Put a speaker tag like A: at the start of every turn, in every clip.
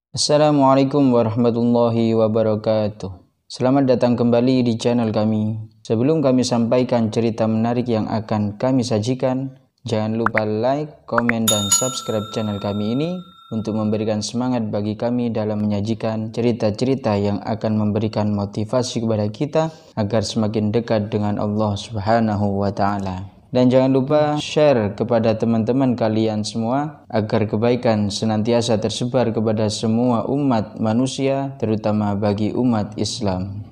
A: Assalamualaikum warahmatullahi wabarakatuh. Selamat datang kembali di channel kami. Sebelum kami sampaikan cerita menarik yang akan kami sajikan, jangan lupa like, komen, dan subscribe channel kami ini untuk memberikan semangat bagi kami dalam menyajikan cerita-cerita yang akan memberikan motivasi kepada kita agar semakin dekat dengan Allah Subhanahu wa Ta'ala. Dan jangan lupa share kepada teman-teman kalian semua agar kebaikan senantiasa tersebar kepada semua umat manusia, terutama bagi umat Islam.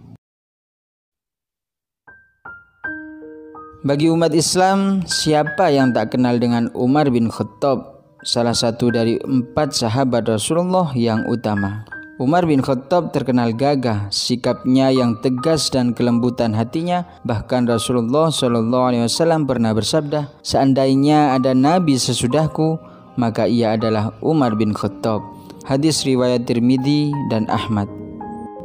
A: Bagi umat Islam, siapa yang tak kenal dengan Umar bin Khattab, salah satu dari 4 sahabat Rasulullah yang utama. Umar bin Khattab terkenal gagah, sikapnya yang tegas dan kelembutan hatinya. Bahkan Rasulullah SAW pernah bersabda, seandainya ada nabi sesudahku, maka ia adalah Umar bin Khattab. Hadis riwayat Tirmidzi dan Ahmad.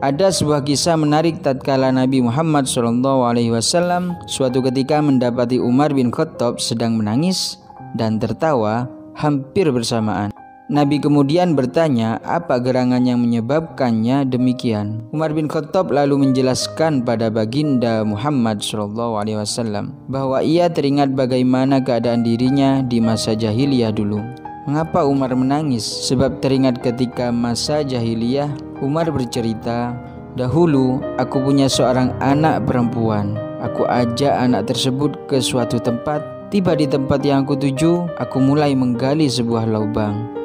A: Ada sebuah kisah menarik tatkala Nabi Muhammad SAW suatu ketika mendapati Umar bin Khattab sedang menangis dan tertawa hampir bersamaan. Nabi kemudian bertanya apa gerangan yang menyebabkannya demikian. Umar bin Khattab lalu menjelaskan pada baginda Muhammad SAW bahwa ia teringat bagaimana keadaan dirinya di masa jahiliyah dulu. Mengapa Umar menangis? Sebab teringat ketika masa jahiliyah. Umar bercerita, dahulu aku punya seorang anak perempuan. Aku ajak anak tersebut ke suatu tempat. Tiba di tempat yang aku tuju, aku mulai menggali sebuah lubang.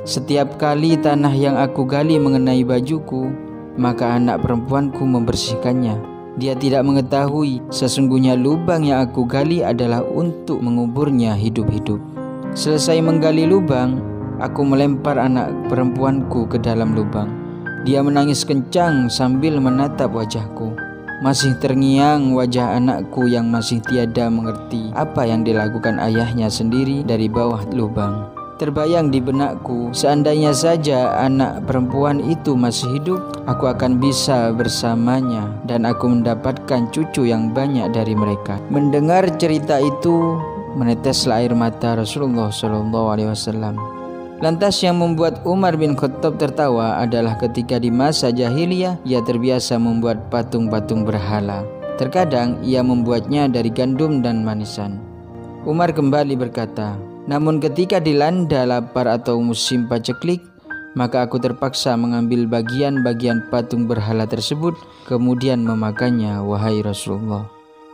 A: Setiap kali tanah yang aku gali mengenai bajuku, maka anak perempuanku membersihkannya. Dia tidak mengetahui sesungguhnya lubang yang aku gali adalah untuk menguburnya hidup-hidup. Selesai menggali lubang, aku melempar anak perempuanku ke dalam lubang. Dia menangis kencang sambil menatap wajahku. Masih terngiang wajah anakku yang masih tiada mengerti apa yang dilakukan ayahnya sendiri dari bawah lubang. Terbayang di benakku, seandainya saja anak perempuan itu masih hidup, aku akan bisa bersamanya dan aku mendapatkan cucu yang banyak dari mereka. Mendengar cerita itu, meneteslah air mata Rasulullah SAW. Lantas yang membuat Umar bin Khattab tertawa adalah ketika di masa jahiliyah ia terbiasa membuat patung-patung berhala. Terkadang ia membuatnya dari gandum dan manisan. Umar kembali berkata, namun ketika dilanda lapar atau musim paceklik, maka aku terpaksa mengambil bagian-bagian patung berhala tersebut kemudian memakannya, wahai Rasulullah.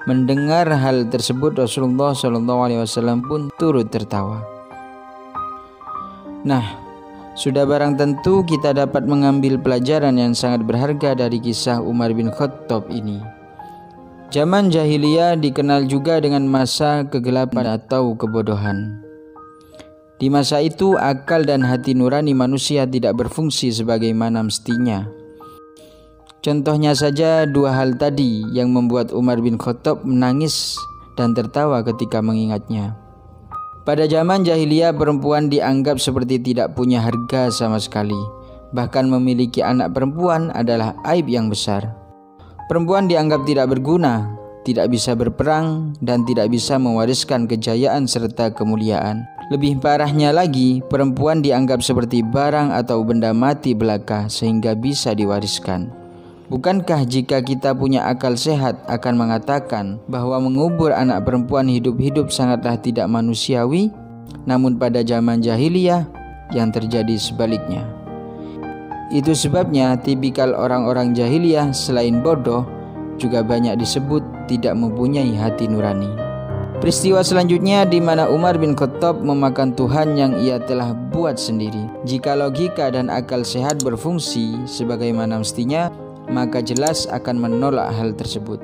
A: Mendengar hal tersebut, Rasulullah SAW pun turut tertawa. Nah, sudah barang tentu kita dapat mengambil pelajaran yang sangat berharga dari kisah Umar bin Khattab ini. Zaman jahiliyah dikenal juga dengan masa kegelapan atau kebodohan. Di masa itu, akal dan hati nurani manusia tidak berfungsi sebagaimana mestinya. Contohnya saja 2 hal tadi yang membuat Umar bin Khattab menangis dan tertawa ketika mengingatnya. Pada zaman jahiliyah, perempuan dianggap seperti tidak punya harga sama sekali. Bahkan memiliki anak perempuan adalah aib yang besar. Perempuan dianggap tidak berguna, tidak bisa berperang, dan tidak bisa mewariskan kejayaan serta kemuliaan. Lebih parahnya lagi, perempuan dianggap seperti barang atau benda mati belaka sehingga bisa diwariskan. Bukankah jika kita punya akal sehat akan mengatakan bahwa mengubur anak perempuan hidup-hidup sangatlah tidak manusiawi? Namun pada zaman jahiliyah yang terjadi sebaliknya. Itu sebabnya tipikal orang-orang jahiliyah selain bodoh juga banyak disebut tidak mempunyai hati nurani. Peristiwa selanjutnya di mana Umar bin Khattab memakan Tuhan yang ia telah buat sendiri. Jika logika dan akal sehat berfungsi sebagaimana mestinya, maka jelas akan menolak hal tersebut.